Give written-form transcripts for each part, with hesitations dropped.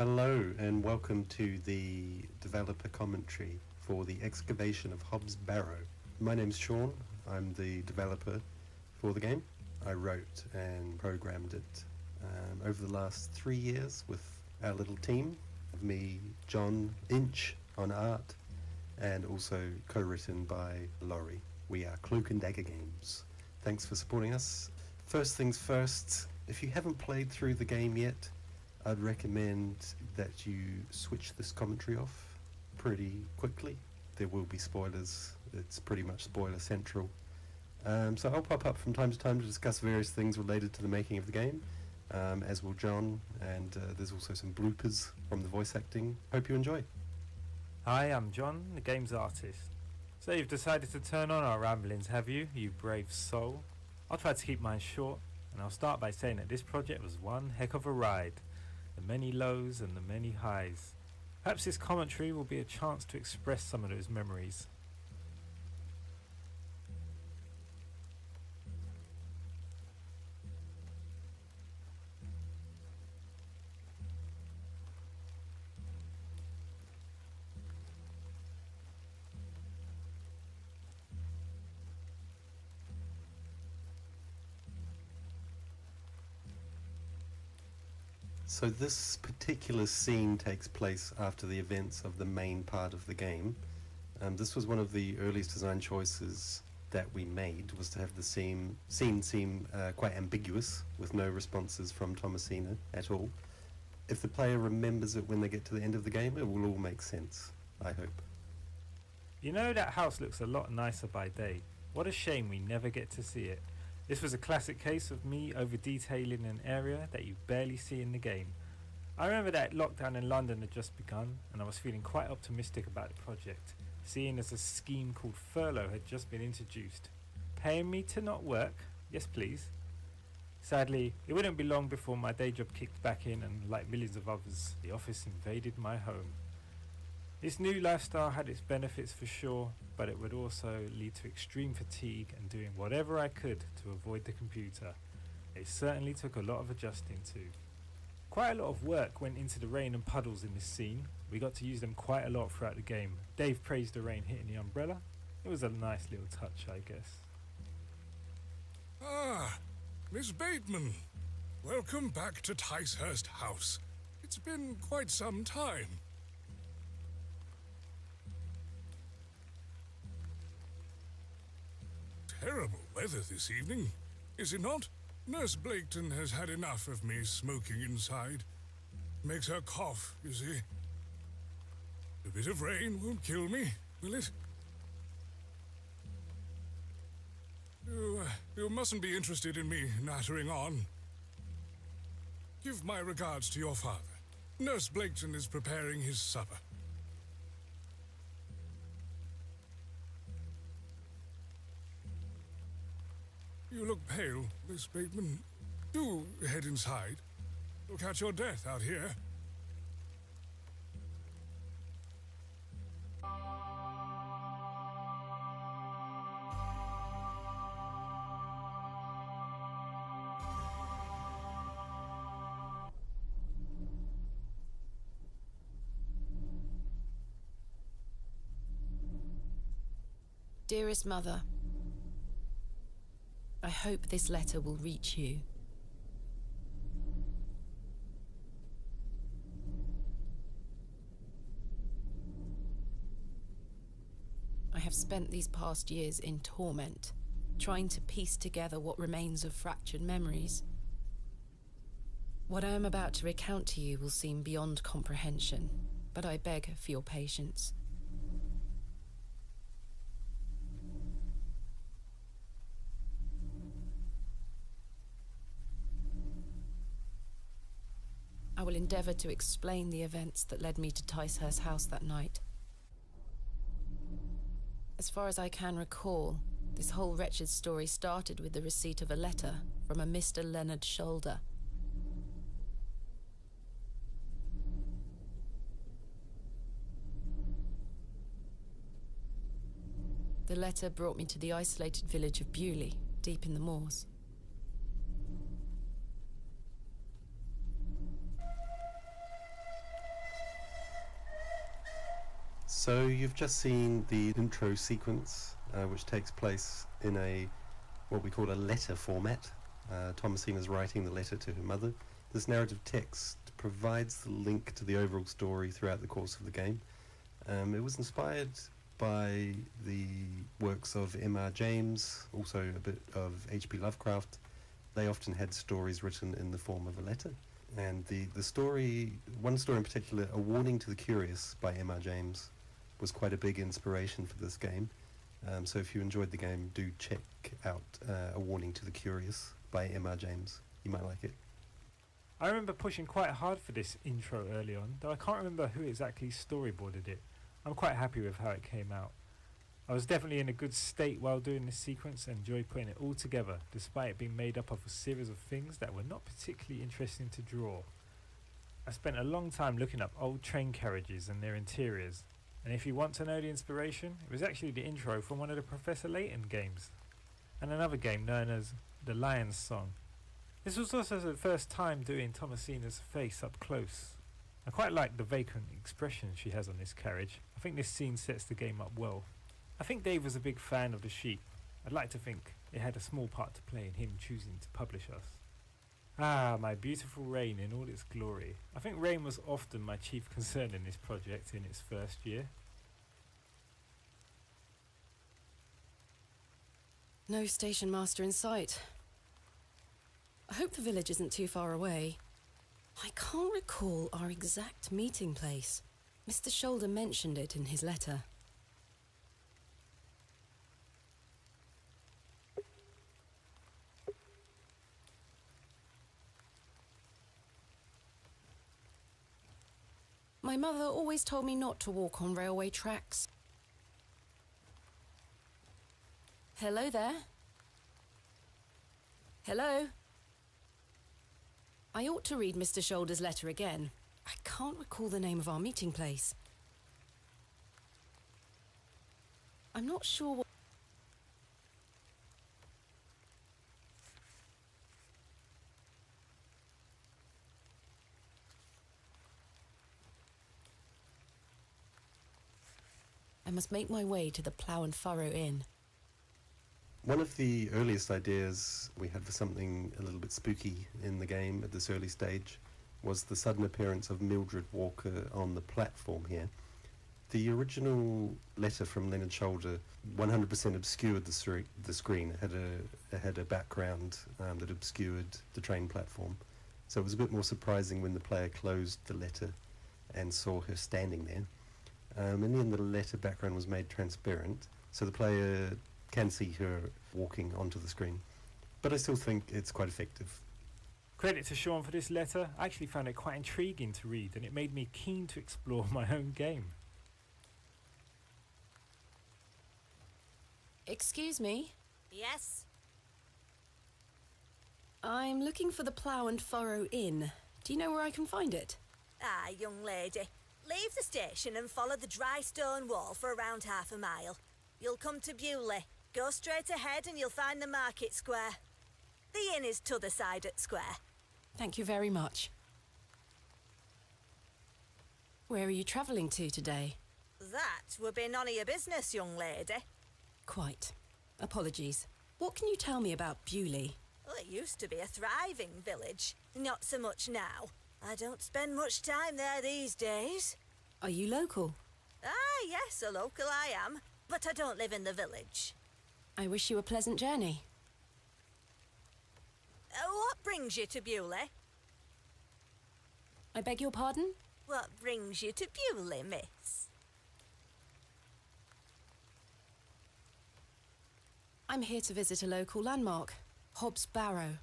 Hello and welcome to the developer commentary for the Excavation of Hobbs Barrow. My name's Sean, I'm the developer for the game. I wrote and programmed it over the last 3 years with our little team of me, John Inch on art, and also co-written by Laurie. We are Cloak and Dagger Games. Thanks for supporting us. First things first, if you haven't played through the game yet, I'd recommend that you switch this commentary off pretty quickly. There will be spoilers. It's pretty much spoiler central. So I'll pop up from time to time to discuss various things related to the making of the game, as will John, and there's also some bloopers from the voice acting. Hope you enjoy. Hi, I'm John, the game's artist. So you've decided to turn on our ramblings, have you, you brave soul? I'll try to keep mine short, and I'll start by saying that this project was one heck of a ride. The many lows and the many highs. Perhaps this commentary will be a chance to express some of those memories. So this particular scene takes place after the events of the main part of the game. This was one of the earliest design choices that we made, was to have the scene seem quite ambiguous, with no responses from Thomasina at all. If the player remembers it when they get to the end of the game, it will all make sense, I hope. You know, that house looks a lot nicer by day. What a shame we never get to see it. This was a classic case of me over-detailing an area that you barely see in the game. I remember that lockdown in London had just begun, and I was feeling quite optimistic about the project, seeing as a scheme called furlough had just been introduced. Paying me to not work? Yes please. Sadly, it wouldn't be long before my day job kicked back in, and like millions of others, the office invaded my home. This new lifestyle had its benefits for sure, but it would also lead to extreme fatigue and doing whatever I could to avoid the computer. It certainly took a lot of adjusting to. Quite a lot of work went into the rain and puddles in this scene. We got to use them quite a lot throughout the game. Dave praised the rain hitting the umbrella. It was a nice little touch, I guess. Ah, Miss Bateman. Welcome back to Ticehurst House. It's been quite some time. Terrible weather this evening, is it not? Nurse Blaketon has had enough of me smoking inside. Makes her cough, you see. A bit of rain won't kill me, will it? You mustn't be interested in me nattering on. Give my regards to your father. Nurse Blaketon is preparing his supper. You look pale, Miss Bateman. Do head inside. You'll catch your death out here. Dearest Mother, I hope this letter will reach you. I have spent these past years in torment, trying to piece together what remains of fractured memories. What I am about to recount to you will seem beyond comprehension, but I beg for your patience. I will endeavour to explain the events that led me to Ticehurst House that night. As far as I can recall, this whole wretched story started with the receipt of a letter from a Mr. Leonard Shoulder. The letter brought me to the isolated village of Bewley, deep in the moors. So you've just seen the intro sequence, which takes place in a what we call a letter format. Thomasina's writing the letter to her mother. This narrative text provides the link to the overall story throughout the course of the game. It was inspired by the works of M.R. James, also a bit of H.P. Lovecraft. They often had stories written in the form of a letter. And the story, one story in particular, A Warning to the Curious by M.R. James, was quite a big inspiration for this game. So if you enjoyed the game, do check out A Warning to the Curious by M.R. James. You might like it. I remember pushing quite hard for this intro early on, though I can't remember who exactly storyboarded it. I'm quite happy with how it came out. I was definitely in a good state while doing this sequence and enjoyed putting it all together, despite it being made up of a series of things that were not particularly interesting to draw. I spent a long time looking up old train carriages and their interiors, and if you want to know the inspiration, it was actually the intro from one of the Professor Layton games, and another game known as The Lion's Song. This was also the first time doing Thomasina's face up close. I quite like the vacant expression she has on this carriage. I think this scene sets the game up well. I think Dave was a big fan of the sheep. I'd like to think it had a small part to play in him choosing to publish us. Ah, my beautiful rain in all its glory. I think rain was often my chief concern in this project in its first year. No station master in sight. I hope the village isn't too far away. I can't recall our exact meeting place. Mr. Shoulder mentioned it in his letter. My mother always told me not to walk on railway tracks. Hello there? Hello? I ought to read Mr. Shoulder's letter again. I can't recall the name of our meeting place. I'm not sure what... I must make my way to the Plough and Furrow Inn. One of the earliest ideas we had for something a little bit spooky in the game at this early stage was the sudden appearance of Mildred Walker on the platform here. The original letter from Leonard Shoulder 100% obscured the screen. It had a background that obscured the train platform. So it was a bit more surprising when the player closed the letter and saw her standing there. In the end, the letter background was made transparent, so the player can see her walking onto the screen. But I still think it's quite effective. Credit to Sean for this letter. I actually found it quite intriguing to read, and it made me keen to explore my own game. Excuse me? Yes? I'm looking for the Plough and Furrow Inn. Do you know where I can find it? Ah, young lady. Leave the station and follow the dry stone wall for around half a mile. You'll come to Bewley. Go straight ahead and you'll find the market square. The inn is t'other side at square. Thank you very much. Where are you travelling to today? That would be none of your business, young lady. Quite. Apologies. What can you tell me about Bewley? Well, it used to be a thriving village. Not so much now. I don't spend much time there these days. Are you local? Ah, yes, a local I am. But I don't live in the village. I wish you a pleasant journey. What brings you to Bewley? I beg your pardon? What brings you to Bewley, miss? I'm here to visit a local landmark, Hobbs Barrow.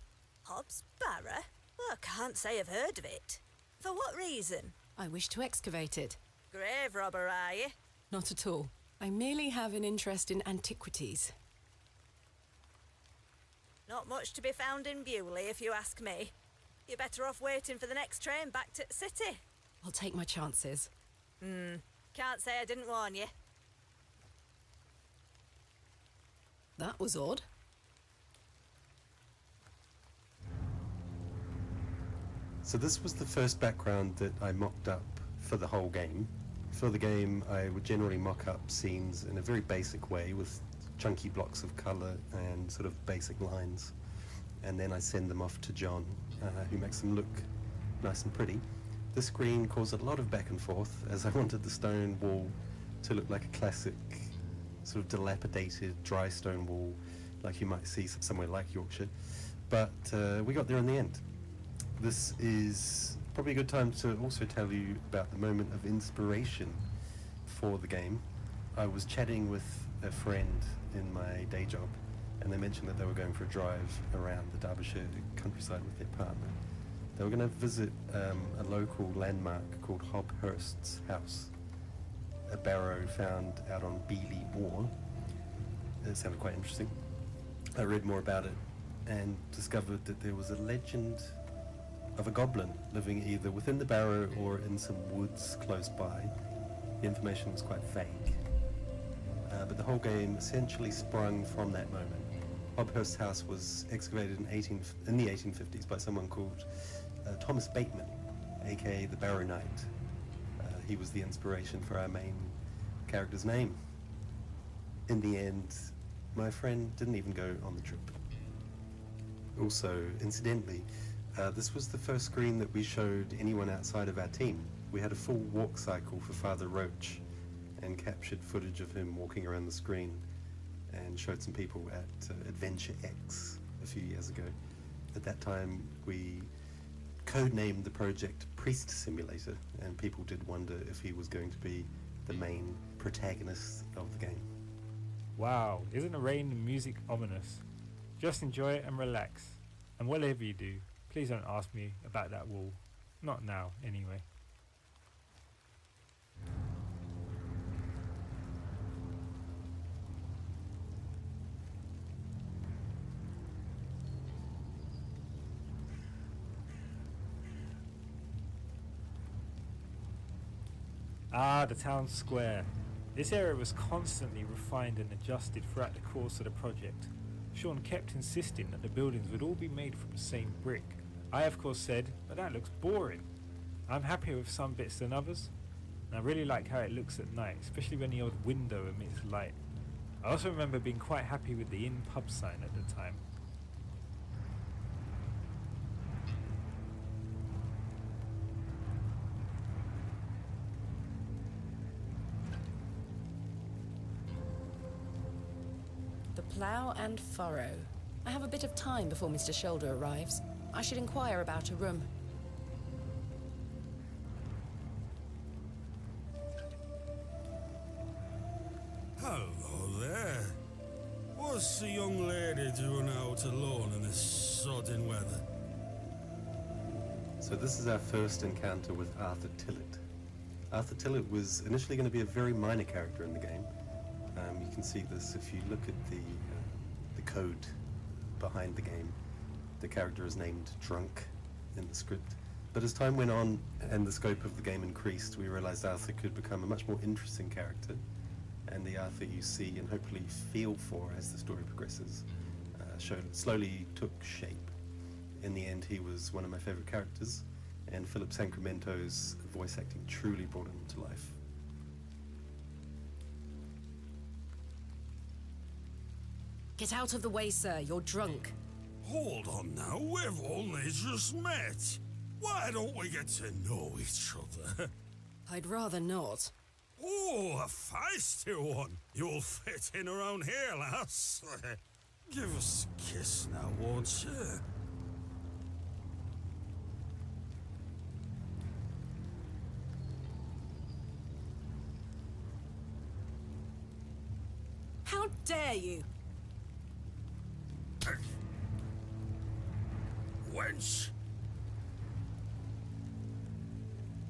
Hobbs Barrow? Well, I can't say I've heard of it. For what reason? I wish to excavate it. Grave robber, are you? Not at all. I merely have an interest in antiquities. Not much to be found in Bewley, if you ask me. You're better off waiting for the next train back to the city. I'll take my chances. Can't say I didn't warn you. That was odd. So this was the first background that I mocked up for the whole game. For the game, I would generally mock up scenes in a very basic way with chunky blocks of colour and sort of basic lines. And then I send them off to John, who makes them look nice and pretty. This screen caused a lot of back and forth, as I wanted the stone wall to look like a classic, sort of dilapidated dry stone wall, like you might see somewhere like Yorkshire. But we got there in the end. This is probably a good time to also tell you about the moment of inspiration for the game. I was chatting with a friend in my day job, and they mentioned that they were going for a drive around the Derbyshire countryside with their partner. They were going to visit a local landmark called Hobhurst's House, a barrow found out on Beely Moor. It sounded quite interesting. I read more about it and discovered that there was a legend of a goblin living either within the barrow or in some woods close by. The information was quite vague. But the whole game essentially sprung from that moment. Hobhurst's house was excavated in the 1850s by someone called Thomas Bateman, aka the Barrow Knight. He was the inspiration for our main character's name. In the end, my friend didn't even go on the trip. Also, incidentally, this was the first screen that we showed anyone outside of our team. We had a full walk cycle for Father Roach and captured footage of him walking around the screen and showed some people at Adventure X a few years ago. At that time, we codenamed the project Priest Simulator, and people did wonder if he was going to be the main protagonist of the game. Wow, isn't the rain and music ominous? Just enjoy it and relax. And whatever you do, please don't ask me about that wall. Not now, anyway. Ah, the town square. This area was constantly refined and adjusted throughout the course of the project. Sean kept insisting that the buildings would all be made from the same brick. I of course said, but that looks boring. I'm happier with some bits than others, and I really like how it looks at night, especially when the old window emits light. I also remember being quite happy with the inn pub sign at the time. The Plough and Furrow. I have a bit of time before Mr. Shoulder arrives. I should inquire about a room. Hello there. What's the young lady doing out alone in this sodding weather? So this is our first encounter with Arthur Tillett. Arthur Tillett was initially going to be a very minor character in the game. You can see this if you look at the code behind the game. The character is named Drunk in the script. But as time went on and the scope of the game increased, we realized Arthur could become a much more interesting character, and the Arthur you see and hopefully feel for as the story progresses slowly took shape. In the end, he was one of my favorite characters, and Philip Sacramento's voice acting truly brought him to life. Get out of the way, sir. You're drunk. Hold on now, we've only just met. Why don't we get to know each other? I'd rather not. Oh, a feisty one. You'll fit in around here, lass. Give us a kiss now, won't you? How dare you? Wench!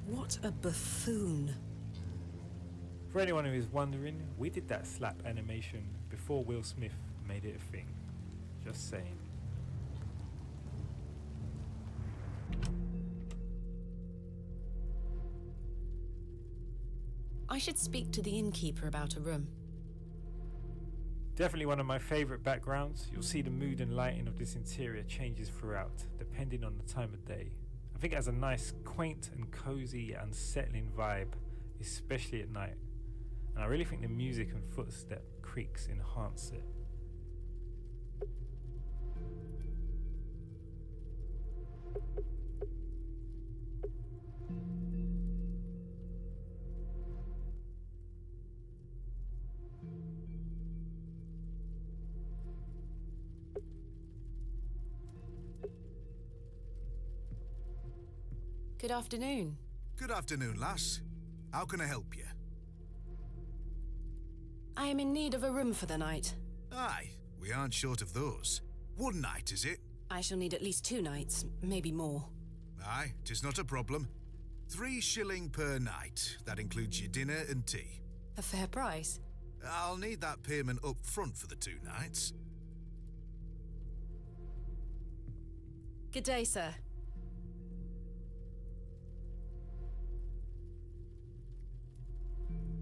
What a buffoon. For anyone who is wondering, we did that slap animation before Will Smith made it a thing. Just saying. I should speak to the innkeeper about a room. Definitely one of my favourite backgrounds. You'll see the mood and lighting of this interior changes throughout, depending on the time of day. I think it has a nice, quaint and cosy, unsettling vibe, especially at night. And I really think the music and footstep creaks enhance it. Good afternoon. Good afternoon, lass. How can I help you? I am in need of a room for the night. Aye, we aren't short of those. One night, is it? I shall need at least 2 nights, maybe more. Aye, 'tis not a problem. 3 shilling per night. That includes your dinner and tea. A fair price. I'll need that payment up front for the 2 nights. Good day, sir.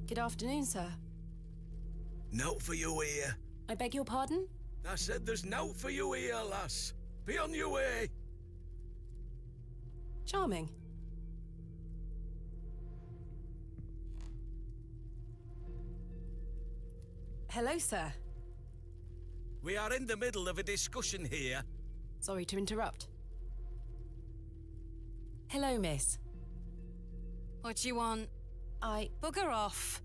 Good afternoon, sir. Note for you here. I beg your pardon? I said there's note for you here, lass. Be on your way. Charming. Hello, sir. We are in the middle of a discussion here. Sorry to interrupt. Hello, miss. What do you want? Bugger off.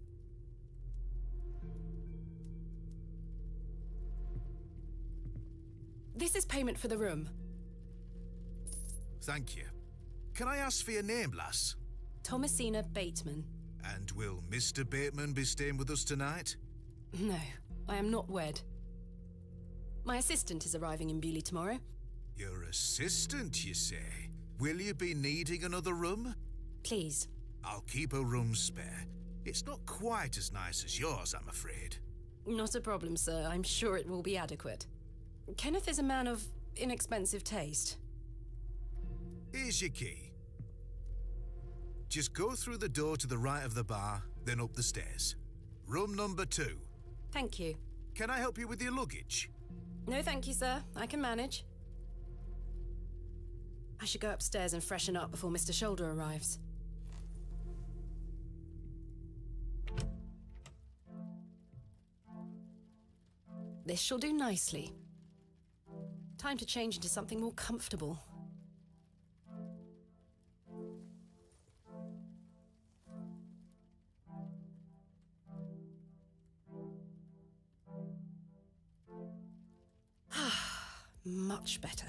This is payment for the room. Thank you. Can I ask for your name, lass? Thomasina Bateman. And will Mr. Bateman be staying with us tonight? No, I am not wed. My assistant is arriving in Bewley tomorrow. Your assistant, you say? Will you be needing another room? Please. I'll keep a room spare. It's not quite as nice as yours, I'm afraid. Not a problem, sir. I'm sure it will be adequate. Kenneth is a man of inexpensive taste. Here's your key. Just go through the door to the right of the bar, then up the stairs. Room number 2. Thank you. Can I help you with your luggage? No, thank you, sir. I can manage. I should go upstairs and freshen up before Mr. Shoulder arrives. This shall do nicely. Time to change into something more comfortable. Much better.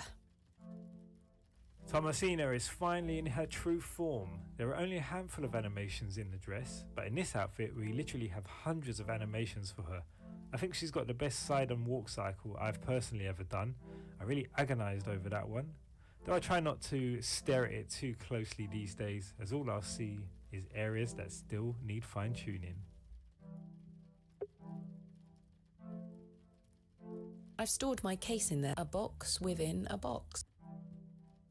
Thomasina is finally in her true form. There are only a handful of animations in the dress, but in this outfit we literally have hundreds of animations for her. I think she's got the best side and walk cycle I've personally ever done. I really agonised over that one, though I try not to stare at it too closely these days, as all I'll see is areas that still need fine tuning. I've stored my case in there, a box within a box.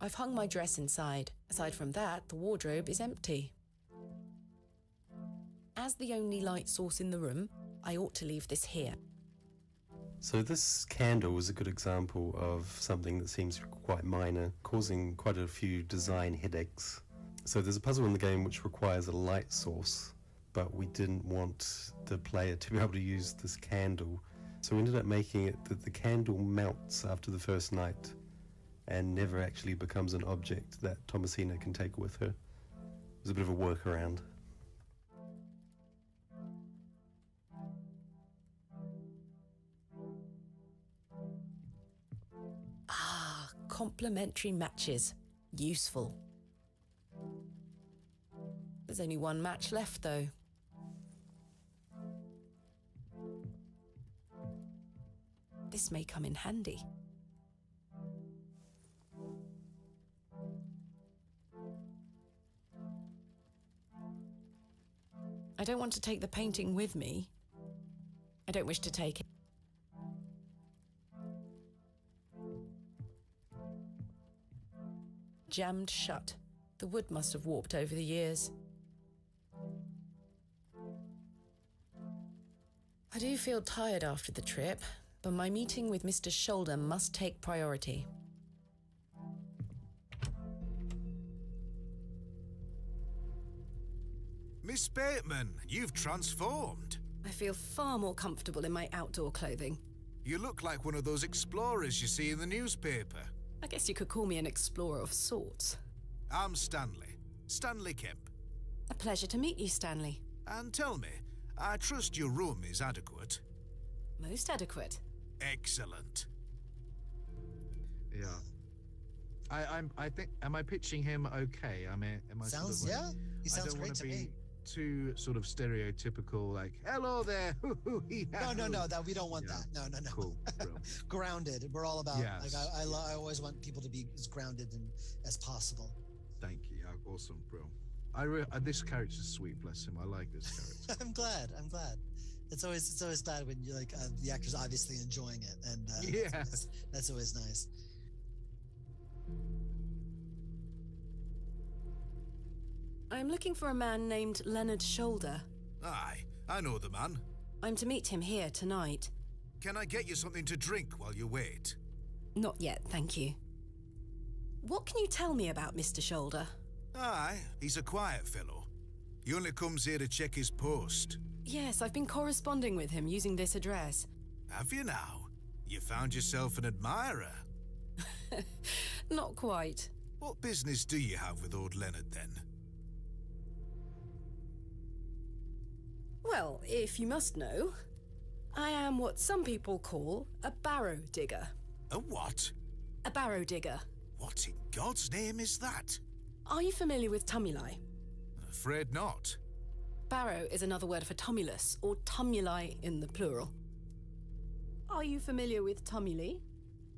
I've hung my dress inside. Aside from that, the wardrobe is empty. As the only light source in the room, I ought to leave this here. So this candle was a good example of something that seems quite minor, causing quite a few design headaches. So there's a puzzle in the game which requires a light source, but we didn't want the player to be able to use this candle. So we ended up making it that the candle melts after the first night and never actually becomes an object that Thomasina can take with her. It was a bit of a workaround. Complementary matches. Useful. There's only one match left, though. This may come in handy. I don't want to take the painting with me. I don't wish to take it. Jammed shut. The wood must have warped over the years. I do feel tired after the trip, but my meeting with Mr. Shoulder must take priority. Miss Bateman, you've transformed. I feel far more comfortable in my outdoor clothing. You look like one of those explorers you see in the newspaper. I guess you could call me an explorer of sorts. I'm Stanley. Stanley Kemp. A pleasure to meet you, Stanley. And tell me, I trust your room is adequate. Most adequate. Excellent. Yeah. I think, am I pitching him okay? I mean, am I Sounds, sort of yeah. He sounds great to me. Too sort of stereotypical, like, hello there. No, that we don't want Yeah. that. No. Cool. Bro. Grounded. We're all about, Yes. like, I always want people to be as grounded and as possible. Thank you. Yeah, awesome, bro. This character's sweet, bless him. I like this character. I'm glad. It's always glad when you're like, the actor's obviously enjoying it. And Yeah. that's always nice. I'm looking for a man named Leonard Shoulder. Aye, I know the man. I'm to meet him here tonight. Can I get you something to drink while you wait? Not yet, thank you. What can you tell me about Mr. Shoulder? Aye, he's a quiet fellow. He only comes here to check his post. Yes, I've been corresponding with him using this address. Have you now? You found yourself an admirer. Not quite. What business do you have with old Leonard, then? Well, if you must know, I am what some people call a barrow digger. A what? A barrow digger. What in God's name is that? Are you familiar with tumuli? Afraid not. Barrow is another word for tumulus, or tumuli in the plural. Are you familiar with tumuli?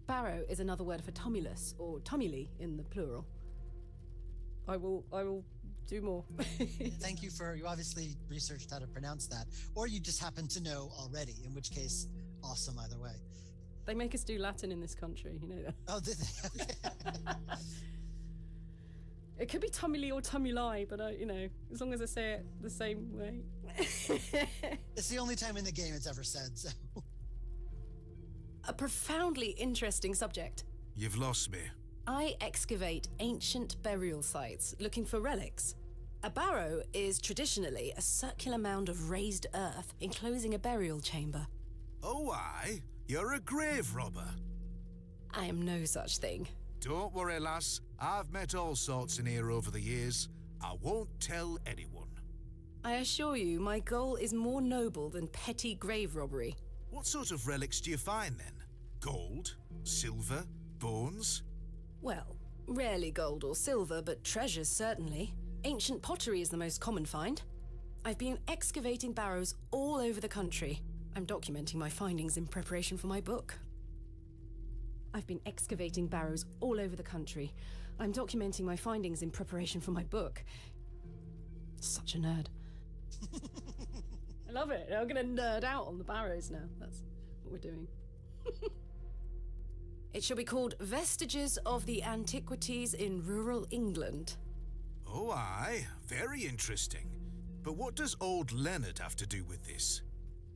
Barrow is another word for tumulus, or tumuli in the plural. I will do more. Thank you you obviously researched how to pronounce that, or you just happen to know already, in which case, awesome either way. They make us do Latin in this country, you know that. Oh, did they? Okay. It could be tumuli or tumuli, but as long as I say it the same way. It's the only time in the game it's ever said, so. A profoundly interesting subject. You've lost me. I excavate ancient burial sites looking for relics. A barrow is traditionally a circular mound of raised earth enclosing a burial chamber. Oh, aye? You're a grave robber. I am no such thing. Don't worry, lass. I've met all sorts in here over the years. I won't tell anyone. I assure you, my goal is more noble than petty grave robbery. What sort of relics do you find, then? Gold? Silver? Bones? Well, rarely gold or silver, but treasures certainly. Ancient pottery is the most common find. I've been excavating barrows all over the country. I'm documenting my findings in preparation for my book. I've been excavating barrows all over the country. I'm documenting my findings in preparation for my book. Such a nerd. I love it. I'm going to nerd out on the barrows now. That's what we're doing. It shall be called Vestiges of the Antiquities in Rural England. Oh, aye. Very interesting. But what does old Leonard have to do with this?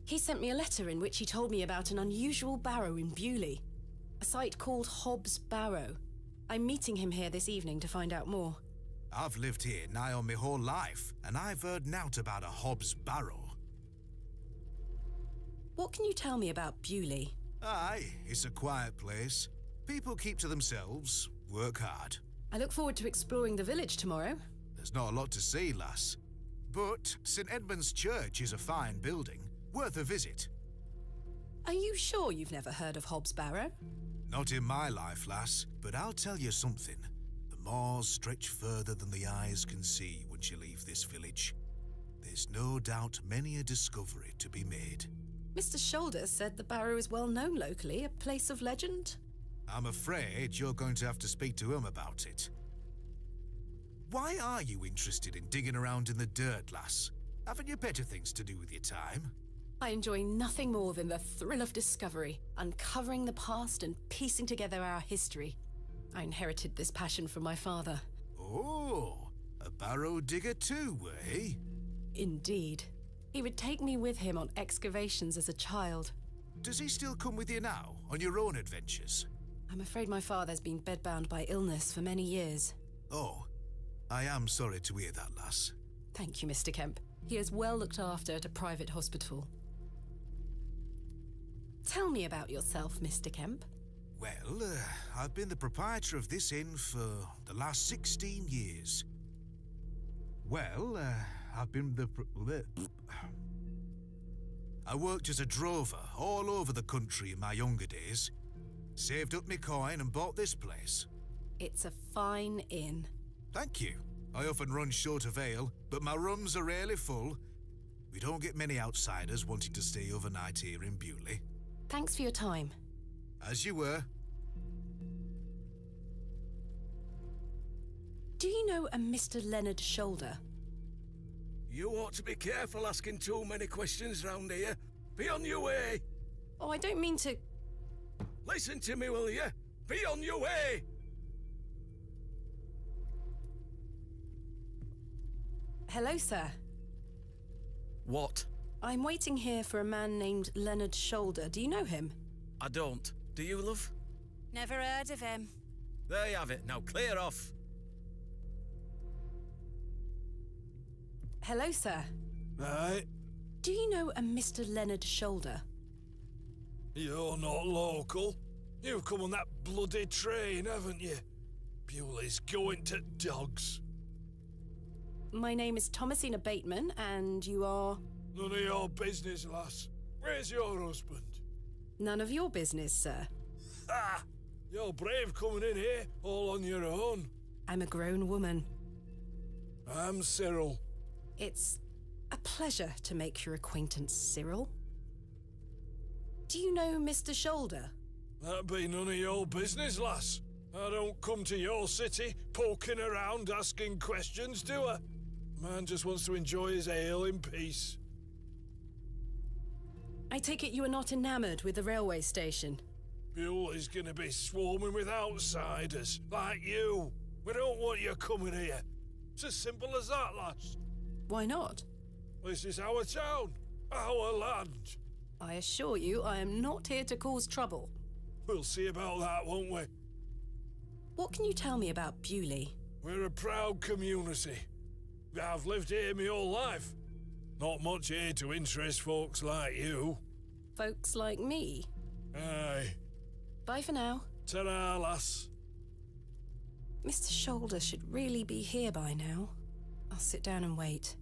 He sent me a letter in which he told me about an unusual barrow in Bewley, a site called Hobbs Barrow. I'm meeting him here this evening to find out more. I've lived here nigh on my whole life, and I've heard naught about a Hobbs Barrow. What can you tell me about Bewley? Aye, it's a quiet place. People keep to themselves, work hard. I look forward to exploring the village tomorrow. There's not a lot to see, lass. But St. Edmund's Church is a fine building, worth a visit. Are you sure you've never heard of Hobbs Barrow? Not in my life, lass, but I'll tell you something. The moors stretch further than the eyes can see once you leave this village. There's no doubt many a discovery to be made. Mr. Shoulder said the barrow is well known locally, a place of legend. I'm afraid you're going to have to speak to him about it. Why are you interested in digging around in the dirt, lass? Haven't you better things to do with your time? I enjoy nothing more than the thrill of discovery, uncovering the past and piecing together our history. I inherited this passion from my father. Oh, a barrow digger too, eh? Indeed. He would take me with him on excavations as a child. Does he still come with you now, on your own adventures? I'm afraid my father's been bedbound by illness for many years. Oh, I am sorry to hear that, lass. Thank you, Mr. Kemp. He is well looked after at a private hospital. Tell me about yourself, Mr. Kemp. Well, I've been the proprietor of this inn for the last 16 years. Well, I've been the... I worked as a drover all over the country in my younger days. Saved up my coin and bought this place. It's a fine inn. Thank you. I often run short of ale, but my rooms are rarely full. We don't get many outsiders wanting to stay overnight here in Bewley. Thanks for your time. As you were. Do you know a Mr. Leonard Shoulder? You ought to be careful asking too many questions round here. Be on your way. Oh, I don't mean to... Listen to me, will you? Be on your way. Hello, sir. What? I'm waiting here for a man named Leonard Shoulder. Do you know him? I don't. Do you, love? Never heard of him. There you have it. Now clear off. Hello, sir. Right. Do you know a Mr. Leonard Shoulder? You're not local. You've come on that bloody train, haven't you? Bewley's going to dogs. My name is Thomasina Bateman, and you are... None of your business, lass. Where's your husband? None of your business, sir. Ha! You're brave coming in here, all on your own. I'm a grown woman. I'm Cyril. It's a pleasure to make your acquaintance, Cyril. Do you know Mr. Shoulder? That be none of your business, lass. I don't come to your city poking around asking questions, do I? Man just wants to enjoy his ale in peace. I take it you are not enamoured with the railway station. Bewley's gonna be swarming with outsiders, like you. We don't want you coming here. It's as simple as that, lass. Why not? This is our town, our land. I assure you, I am not here to cause trouble. We'll see about that, won't we? What can you tell me about Bewley? We're a proud community. I've lived here my whole life. Not much here to interest folks like you. Folks like me? Aye. Bye for now. Ta-ra, lass. Mr. Shoulder should really be here by now. I'll sit down and wait.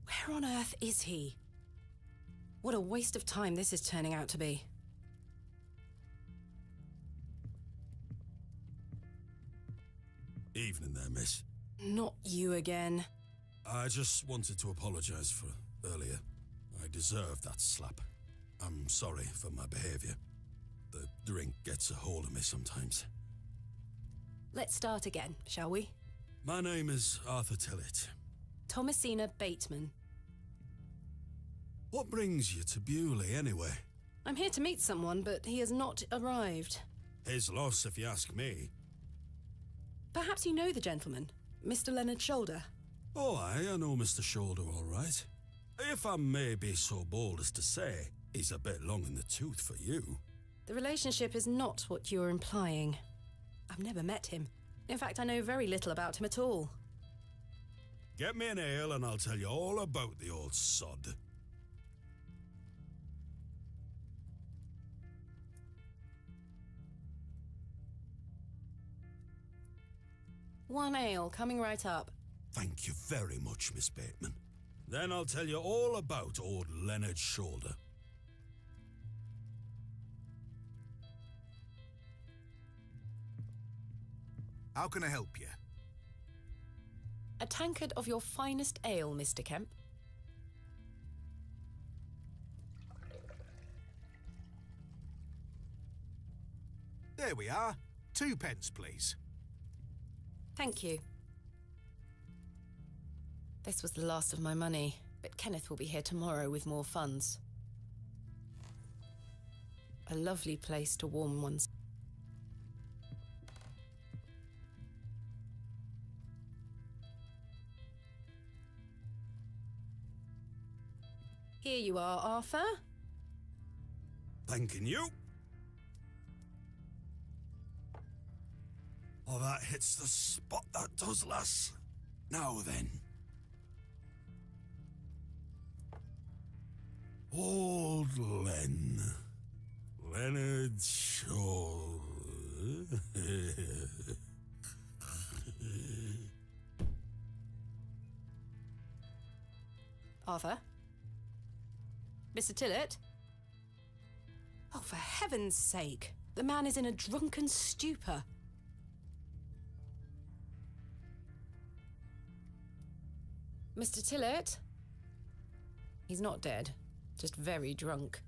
Where on earth is he? What a waste of time this is turning out to be. Evening there, miss. Not you again. I just wanted to apologise for earlier. I deserved that slap. I'm sorry for my behaviour. The drink gets a hold of me sometimes. Let's start again, shall we? My name is Arthur Tillett. Thomasina Bateman. What brings you to Bewley, anyway? I'm here to meet someone, but he has not arrived. His loss, if you ask me. Perhaps you know the gentleman, Mr. Leonard Shoulder. Oh, I know Mr. Shoulder all right. If I may be so bold as to say, he's a bit long in the tooth for you. The relationship is not what you're implying. I've never met him. In fact, I know very little about him at all. Get me an ale and I'll tell you all about the old sod. One ale, coming right up. Thank you very much, Miss Bateman. Then I'll tell you all about old Leonard Shoulder. How can I help you? A tankard of your finest ale, Mr. Kemp. There we are. 2 pence, please. Thank you. This was the last of my money, but Kenneth will be here tomorrow with more funds. A lovely place to warm one's... Here you are, Arthur. Thanking you. Oh, that hits the spot, that does, lass. Now then. Old Len. Leonard Shaw. Arthur? Mr. Tillett? Oh, for heaven's sake. The man is in a drunken stupor. Mr. Tillett? He's not dead, just very drunk.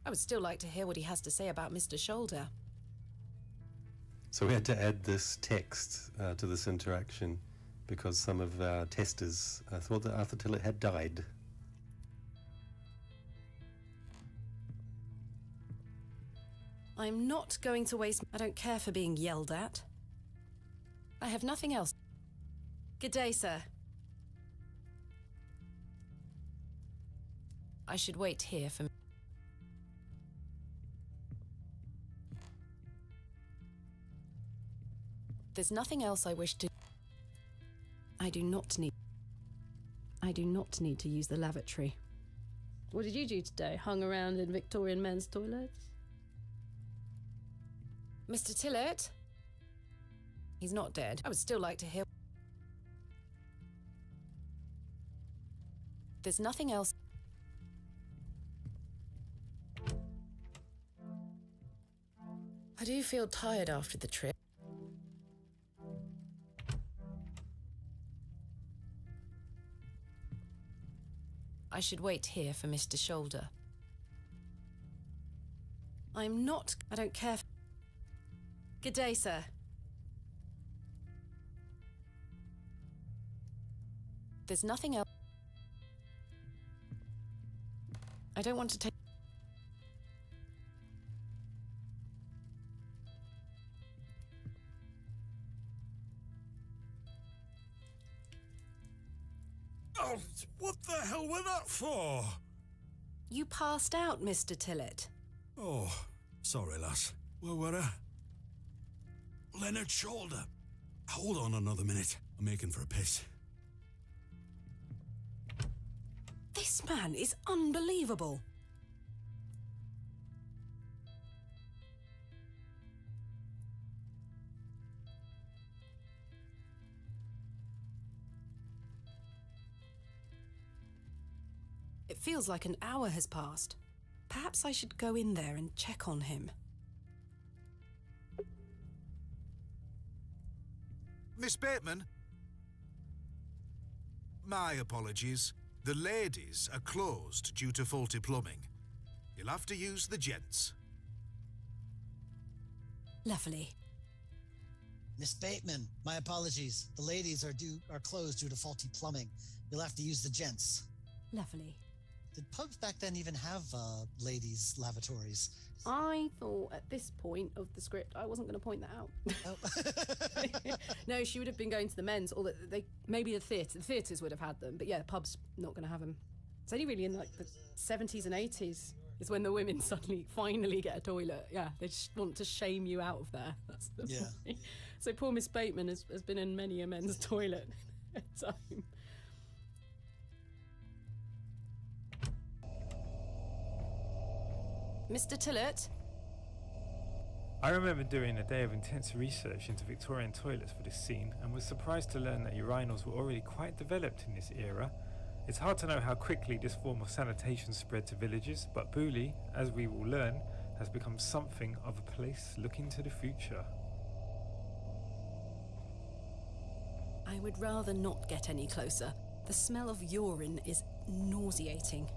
I would still like to hear what he has to say about Mr. Shoulder. So we had to add this text to this interaction because some of our testers thought that Arthur Tillett had died. I'm not going to waste... I don't care for being yelled at. I have nothing else. Good day, sir. I should wait here for... There's nothing else I wish to... I do not need to use the lavatory. What did you do today? Hung around in Victorian men's toilets? Mr. Tillett? He's not dead. I would still like to hear... There's nothing else... I do feel tired after the trip. I should wait here for Mr. Shoulder. I don't care... Good day, sir. There's nothing else... I don't want to take... Oh, what the hell were that for? You passed out, Mr. Tillett. Oh, sorry, lass. Where were I? Leonard Shoulder. Hold on another minute. I'm making for a piss. This man is unbelievable. It feels like an hour has passed. Perhaps I should go in there and check on him. Miss Bateman? My apologies. The ladies are closed due to faulty plumbing. You'll have to use the gents. Lovely. Miss Bateman, my apologies. The ladies are closed due to faulty plumbing. You'll have to use the gents. Lovely. Did pubs back then even have ladies' lavatories? I thought at this point of the script I wasn't going to point that out. Oh. No, she would have been going to the men's, or maybe the theatres would have had them, but yeah, the pub's not going to have them. It's only really in like the 70s and 80s is when the women finally get a toilet. Yeah, they just want to shame you out of there. That's the point. So poor Miss Bateman has been in many a men's toilet at time. Mr. Tillett? I remember doing a day of intense research into Victorian toilets for this scene and was surprised to learn that urinals were already quite developed in this era. It's hard to know how quickly this form of sanitation spread to villages, but Booley, as we will learn, has become something of a place looking to the future. I would rather not get any closer. The smell of urine is nauseating.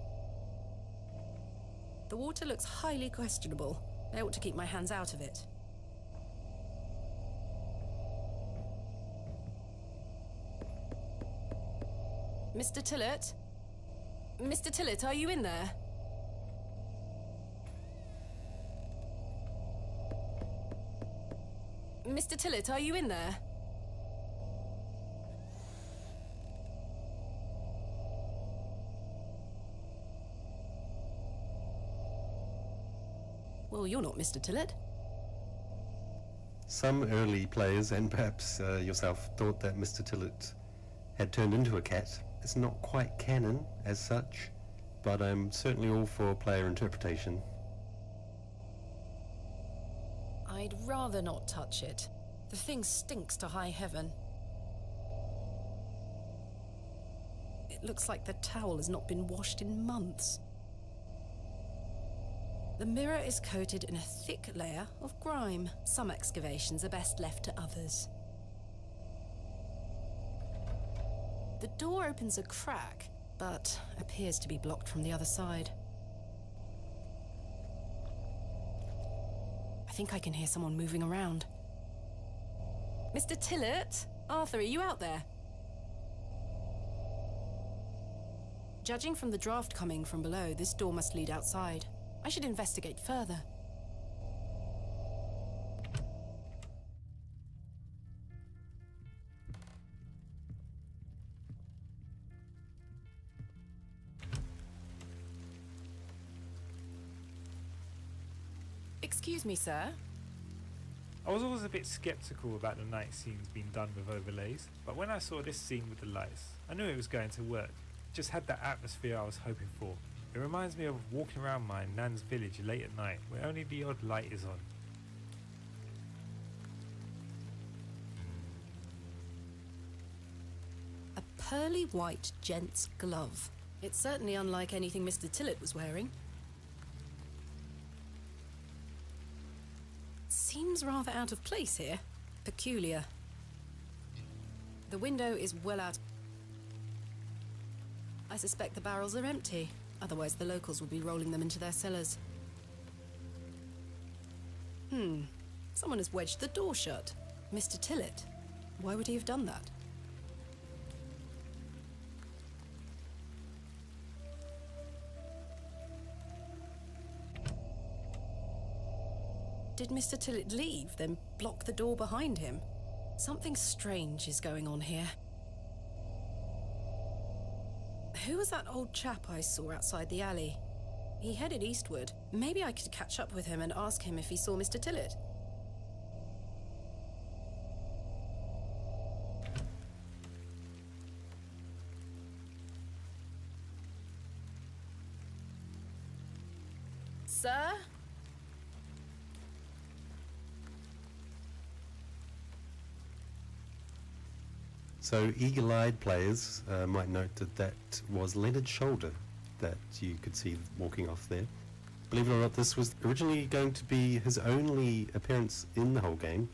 The water looks highly questionable. I ought to keep my hands out of it. Mr. Tillett? Mr. Tillett, are you in there? Mr. Tillett, are you in there? Well, you're not Mr. Tillett. Some early players, and perhaps yourself, thought that Mr. Tillett had turned into a cat. It's not quite canon as such, but I'm certainly all for player interpretation. I'd rather not touch it. The thing stinks to high heaven. It looks like the towel has not been washed in months. The mirror is coated in a thick layer of grime. Some excavations are best left to others. The door opens a crack, but appears to be blocked from the other side. I think I can hear someone moving around. Mr. Tillett? Arthur, are you out there? Judging from the draft coming from below, this door must lead outside. I should investigate further. Excuse me, sir. I was always a bit skeptical about the night scenes being done with overlays, but when I saw this scene with the lights, I knew it was going to work. It just had that atmosphere I was hoping for. It reminds me of walking around my nan's village late at night, where only the odd light is on. A pearly white gent's glove. It's certainly unlike anything Mr. Tillett was wearing. Seems rather out of place here. Peculiar. The window is well out. I suspect the barrels are empty. Otherwise, the locals would be rolling them into their cellars. Someone has wedged the door shut. Mr. Tillett. Why would he have done that? Did Mr. Tillett leave, then block the door behind him? Something strange is going on here. Who was that old chap I saw outside the alley? He headed eastward. Maybe I could catch up with him and ask him if he saw Mr. Tillett. Sir? So eagle-eyed players might note that that was Leonard's shoulder that you could see walking off there. Believe it or not, this was originally going to be his only appearance in the whole game.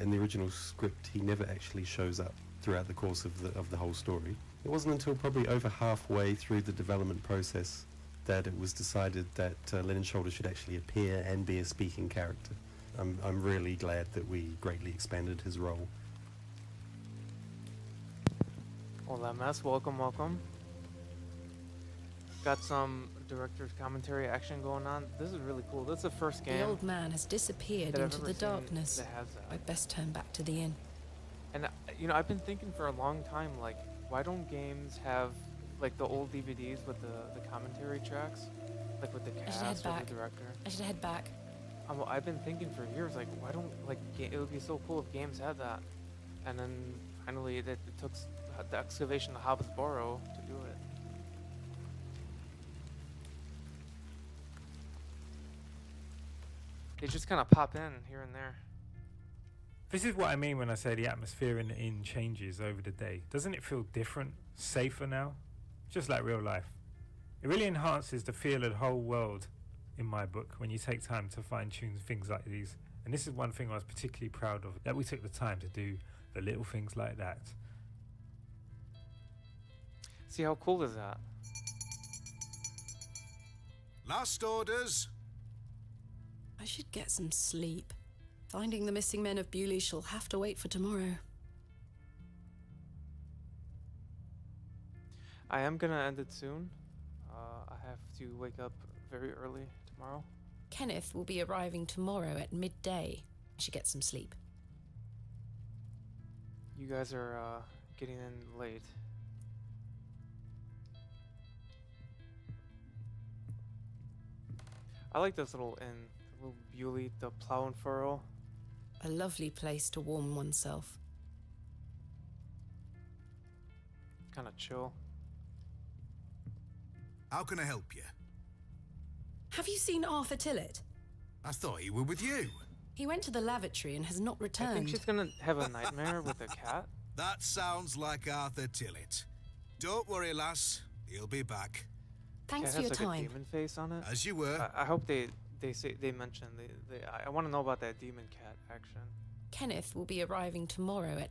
In the original script, he never actually shows up throughout the course of the whole story. It wasn't until probably over halfway through the development process that it was decided that Leonard Shoulder should actually appear and be a speaking character. I'm really glad that we greatly expanded his role. Hola, Mess. Welcome, welcome. Got some director's commentary action going on. This is really cool. This is the first game. The old man has disappeared that I've into ever the seen darkness. that has that. I'd best turn back to the inn. And you know, I've been thinking for a long time, like, why don't games have like the old DVDs with the commentary tracks, like with the cast or the director? I should head back. I've been thinking for years, like, why don't it would be so cool if games had that. And then finally, it took the excavation of Hobbs Barrow to do it. They just kind of pop in here and there. This is what I mean when I say the atmosphere in the inn changes over the day. Doesn't it feel different, safer now? Just like real life. It really enhances the feel of the whole world in my book when you take time to fine-tune things like these. And this is one thing I was particularly proud of, that we took the time to do the little things like that. See, how cool is that? Last orders. I should get some sleep. Finding the missing men of Bewley shall have to wait for tomorrow. I am gonna end it soon. I have to wake up very early tomorrow. Kenneth will be arriving tomorrow at midday. I should get some sleep. You guys are getting in late. I like this little inn, little Bewley, the plow and furrow. A lovely place to warm oneself. Kind of chill. How can I help you? Have you seen Arthur Tillett? I thought he were with you. He went to the lavatory and has not returned. I think she's gonna have a nightmare with a cat. That sounds like Arthur Tillett. Don't worry, lass. He'll be back. Thanks Cat for your has like time. a demon face on it. As you were. I hope they mention I want to know about that demon cat action. Kenneth will be arriving tomorrow at...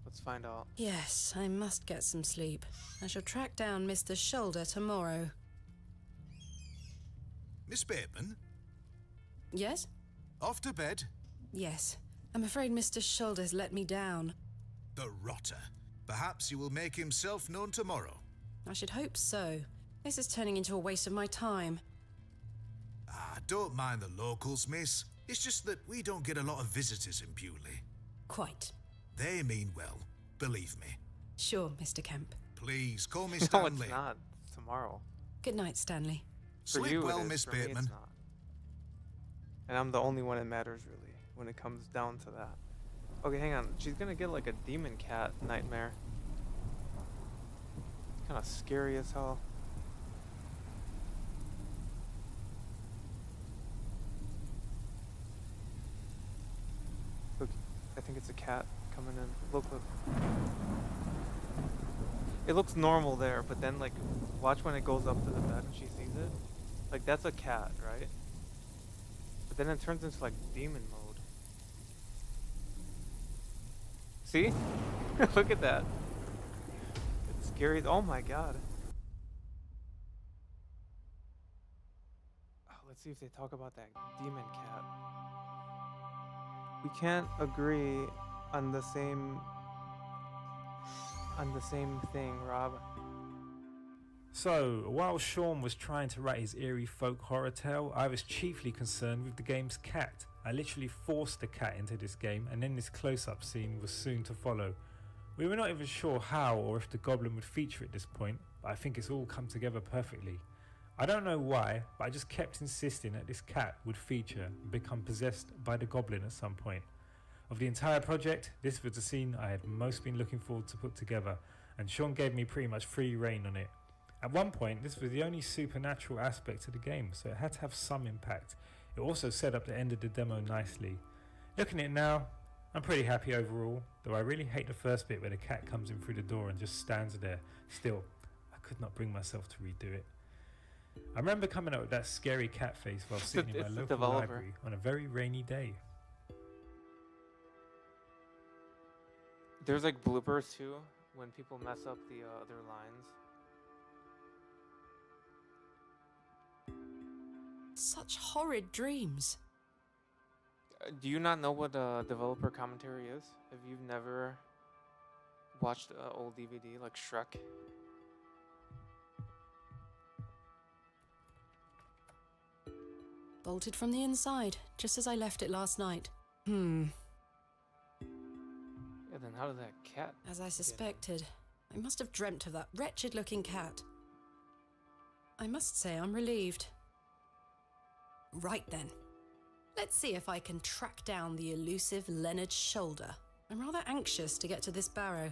Let's find out. Yes, I must get some sleep. I shall track down Mr. Shoulder tomorrow. Miss Bateman, Yes? off to bed? Yes. I'm afraid Mr. Shoulder's let me down. The rotter. Perhaps he will make himself known tomorrow. I should hope so. This is turning into a waste of my time. Ah, don't mind the locals, miss. It's just that we don't get a lot of visitors in Bewley. Quite. They mean well, believe me. Sure, Mr. Kemp. Please, call me No, Stanley. it's not. It's tomorrow. Good night, Stanley. For Sleep you, well, it is. Miss For me, it's Bateman. not. And I'm the only one that matters, really, when it comes down to that. Okay, hang on. She's gonna get like a demon cat nightmare. Kind of scary as hell. Look, I think it's a cat coming in. Look. It looks normal there, but then like, watch when it goes up to the bed and she sees it. Like that's a cat, right? But then it turns into like demon mode. See? Look at that. It's scary. Oh my god. Oh, let's see if they talk about that demon cat. We can't agree on the same thing, Rob. So, while Sean was trying to write his eerie folk horror tale, I was chiefly concerned with the game's cat. I literally forced the cat into this game, and then this close-up scene was soon to follow. We were not even sure how or if the goblin would feature at this point, but I think it's all come together perfectly. I don't know why, but I just kept insisting that this cat would feature and become possessed by the goblin at some point. Of the entire project, this was the scene I had most been looking forward to put together, and Sean gave me pretty much free rein on it. At one point, this was the only supernatural aspect of the game, so it had to have some impact. It also set up the end of the demo nicely. Looking at it now, I'm pretty happy overall, though I really hate the first bit where the cat comes in through the door and just stands there. Still, I could not bring myself to redo it. I remember coming up with that scary cat face while sitting in my local library on a very rainy day. There's like bloopers too when people mess up their lines. Such horrid dreams. Do you not know what developer commentary is? If you've never watched an old DVD like Shrek? Bolted from the inside, just as I left it last night. Yeah, then how did that cat... As I suspected, I must have dreamt of that wretched-looking cat. I must say I'm relieved. Right then. Let's see if I can track down the elusive Leonard Shoulder. I'm rather anxious to get to this Barrow.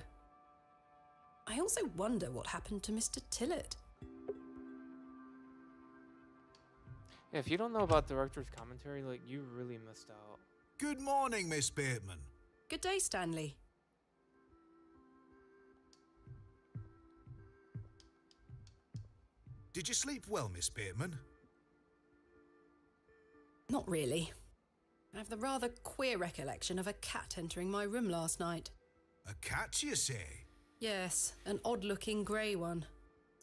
I also wonder what happened to Mr. Tillett. Yeah, if you don't know about director's commentary, like, you really missed out. Good morning, Miss Bateman. Good day, Stanley. Did you sleep well, Miss Bateman? Not really. I have the rather queer recollection of a cat entering my room last night. A cat, you say? Yes, an odd-looking grey one.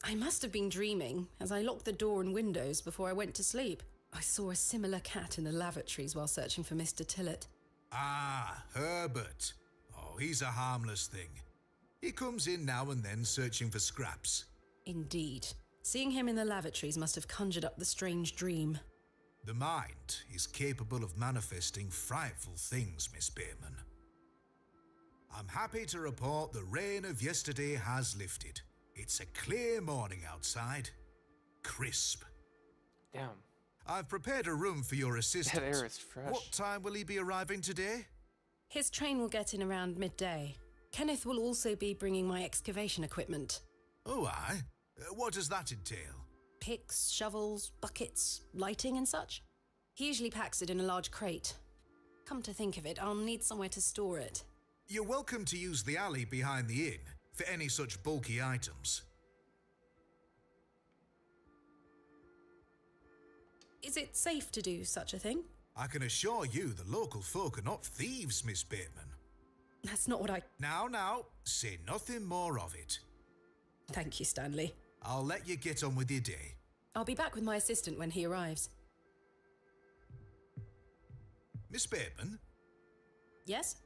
I must have been dreaming, as I locked the door and windows before I went to sleep. I saw a similar cat in the lavatories while searching for Mr. Tillett. Ah, Herbert. Oh, he's a harmless thing. He comes in now and then searching for scraps. Indeed. Seeing him in the lavatories must have conjured up the strange dream. The mind is capable of manifesting frightful things, Miss Bateman. I'm happy to report the rain of yesterday has lifted. It's a clear morning outside. Crisp. Damn. I've prepared a room for your assistant. That air is fresh. What time will he be arriving today? His train will get in around midday. Kenneth will also be bringing my excavation equipment. Oh, aye. What does that entail? Picks, shovels, buckets, lighting and such. He usually packs it in a large crate. Come to think of it, I'll need somewhere to store it. You're welcome to use the alley behind the inn for any such bulky items. Is it safe to do such a thing? I can assure you the local folk are not thieves, Miss Bateman. That's not what I... Now, say nothing more of it. Thank you, Stanley. I'll let you get on with your day. I'll be back with my assistant when he arrives. Miss Bateman? Yes?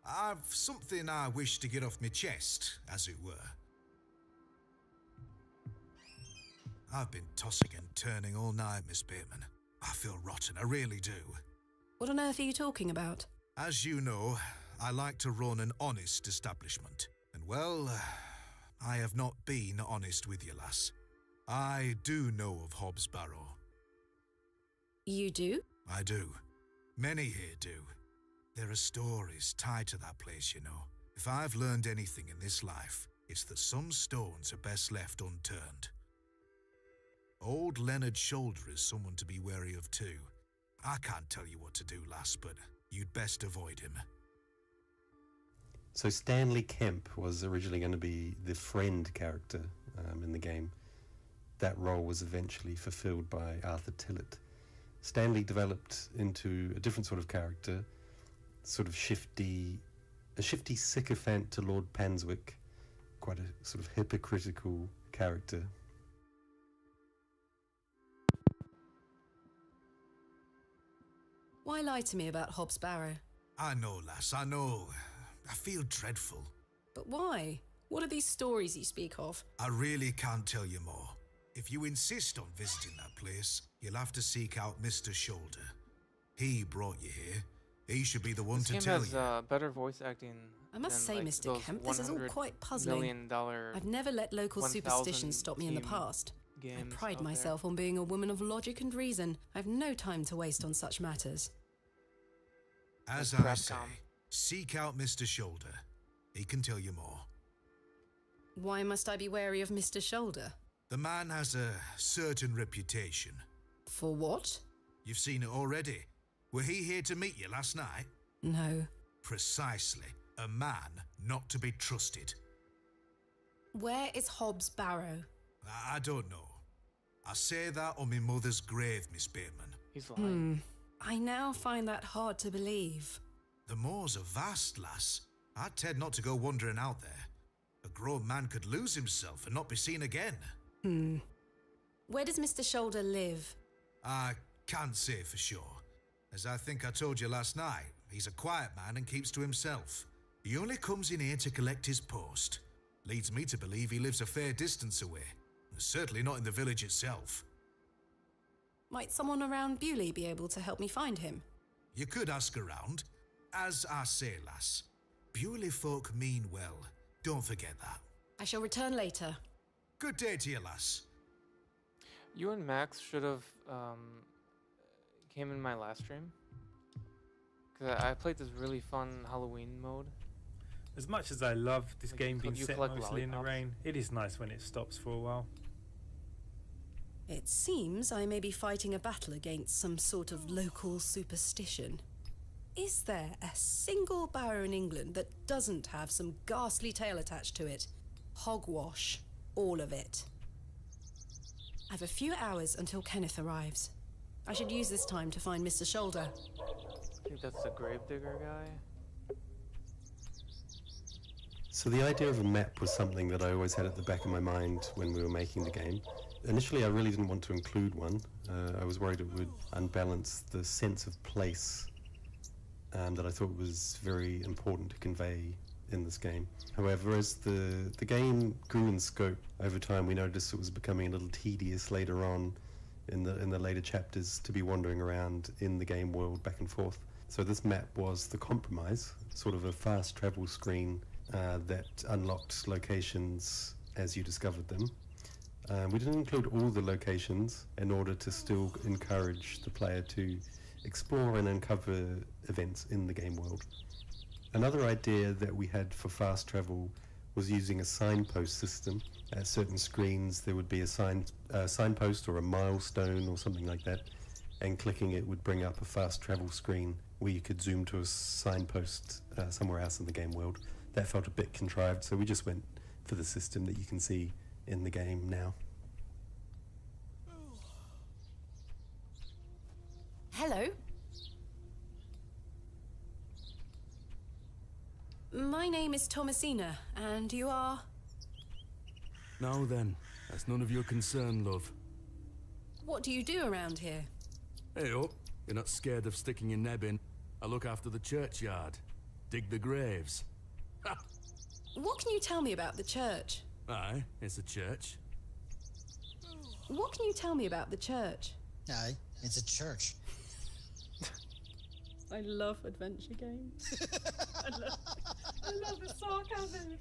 I've something I wish to get off my chest, as it were. I've been tossing and turning all night, Miss Bateman. I feel rotten, I really do. What on earth are you talking about? As you know, I like to run an honest establishment. And well, I have not been honest with you, lass. I do know of Hobbs Barrow. You do? I do. Many here do. There are stories tied to that place, you know. If I've learned anything in this life, it's that some stones are best left unturned. Old Leonard Shoulder is someone to be wary of too. I can't tell you what to do, lass, but you'd best avoid him. So Stanley Kemp was originally going to be the friend character in the game. That role was eventually fulfilled by Arthur Tillett. Stanley developed into a different sort of character, a shifty sycophant to Lord Panswick, quite a sort of hypocritical character. Why lie to me about Hobbs Barrow? I know, lass, I know. I feel dreadful. But why? What are these stories you speak of? I really can't tell you more. If you insist on visiting that place, you'll have to seek out Mr. Shoulder. He brought you here. He should be the one to tell you. This game has better voice acting. I must say, like Mr. Kemp, this is all quite puzzling. I've never let local 1,000 superstitions stop me in the past. I pride myself on being a woman of logic and reason. I've no time to waste on such matters. As I say, seek out Mr. Shoulder. He can tell you more. Why must I be wary of Mr. Shoulder? The man has a certain reputation. For what? You've seen it already. Were he here to meet you last night? No. Precisely. A man not to be trusted. Where is Hobbs Barrow? I don't know. I say that on my mother's grave, Miss Bateman. He's lying. I now find that hard to believe. The moors are vast, lass. I'd tend not to go wandering out there. A grown man could lose himself and not be seen again. Where does Mr. Shoulder live? I can't say for sure. As I think I told you last night, he's a quiet man and keeps to himself. He only comes in here to collect his post. Leads me to believe he lives a fair distance away. Certainly not in the village itself. Might someone around Bewley be able to help me find him? You could ask around. As I say, lass, Bewley folk mean well. Don't forget that. I shall return later. Good day to you, lass. You and Max should have came in my last stream. Because I played this really fun Halloween mode. As much as I love this Like game being you set collect mostly in the lollipops. rain, it is nice when it stops for a while. It seems I may be fighting a battle against some sort of local superstition. Is there a single barrow in England that doesn't have some ghastly tale attached to it? Hogwash. All of it. I've a few hours until Kenneth arrives. I should use this time to find Mr. Shoulder. I think that's the gravedigger guy. So the idea of a map was something that I always had at the back of my mind when we were making the game. Initially, I really didn't want to include one. I was worried it would unbalance the sense of place that I thought was very important to convey in this game. However, as the game grew in scope over time, we noticed it was becoming a little tedious later on in the later chapters to be wandering around in the game world back and forth. So this map was the compromise, sort of a fast travel screen that unlocked locations as you discovered them. We didn't include all the locations in order to still encourage the player to explore and uncover events in the game world. Another idea that we had for fast travel was using a signpost system. At certain screens there would be a signpost or a milestone or something like that, and clicking it would bring up a fast travel screen where you could zoom to a signpost somewhere else in the game world. That felt a bit contrived, so we just went for the system that you can see in the game now. Hello. My name is Thomasina, and you are? Now then, that's none of your concern, love. What do you do around here? Hey up, you're not scared of sticking your neb in. I look after the churchyard. Dig the graves. Ha! What can you tell me about the church? Aye, it's a church. What can you tell me about the church? Aye, it's a church. I love adventure games. I love the sarcasm.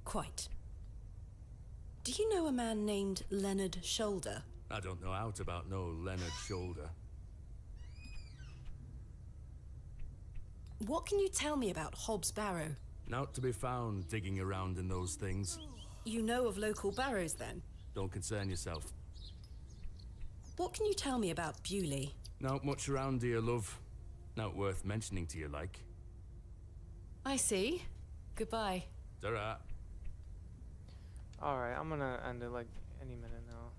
Quite. Do you know a man named Leonard Shoulder? I don't know out about no Leonard Shoulder. What can you tell me about Hobbs Barrow? Not to be found digging around in those things. You know of local barrows, then? Don't concern yourself. What can you tell me about Bewley? Not much around here, love. Not worth mentioning to you, like. I see. Goodbye. Ta-ra. Alright, I'm gonna end it like any minute now.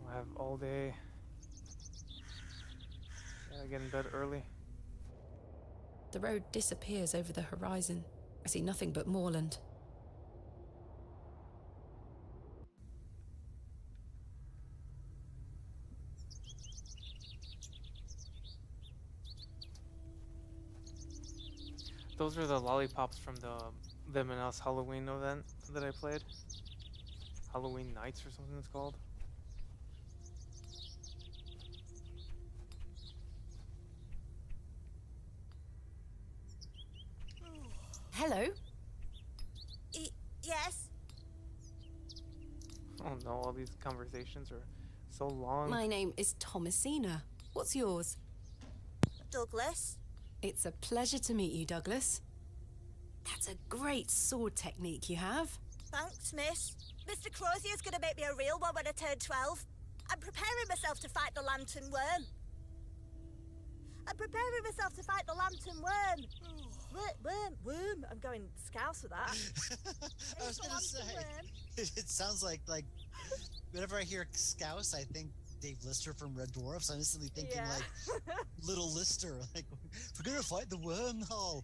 I'll have all day. Gotta get in bed early. The road disappears over the horizon. I see nothing but moorland. Those are the lollipops from the Them and Us Halloween event that I played. Halloween Nights or something it's called. Hello? Yes? Oh no, all these conversations are so long. My name is Thomasina. What's yours? Douglas? It's a pleasure to meet you, Douglas. That's a great sword technique you have. Thanks, miss. Mr. Crozier's gonna make me a real one when I turn 12. I'm preparing myself to fight the lantern worm. Worm. I'm going scouse with that. I was gonna say, it sounds like whenever I hear scouse, I think Dave Lister from Red Dwarf. So I'm instantly thinking like Little Lister. Like, we're gonna fight the wormhole.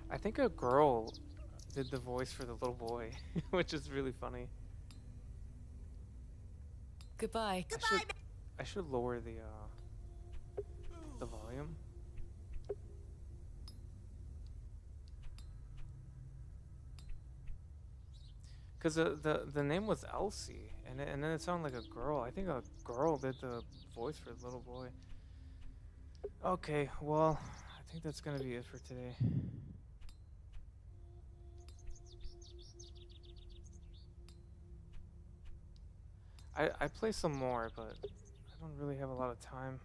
I think a girl did the voice for the little boy, which is really funny. Goodbye. I should lower the volume. Cause the name was Elsie, and then it sounded like a girl. I think a girl did the voice for the little boy. Okay, well, I think that's gonna be it for today. I play some more, but I don't really have a lot of time.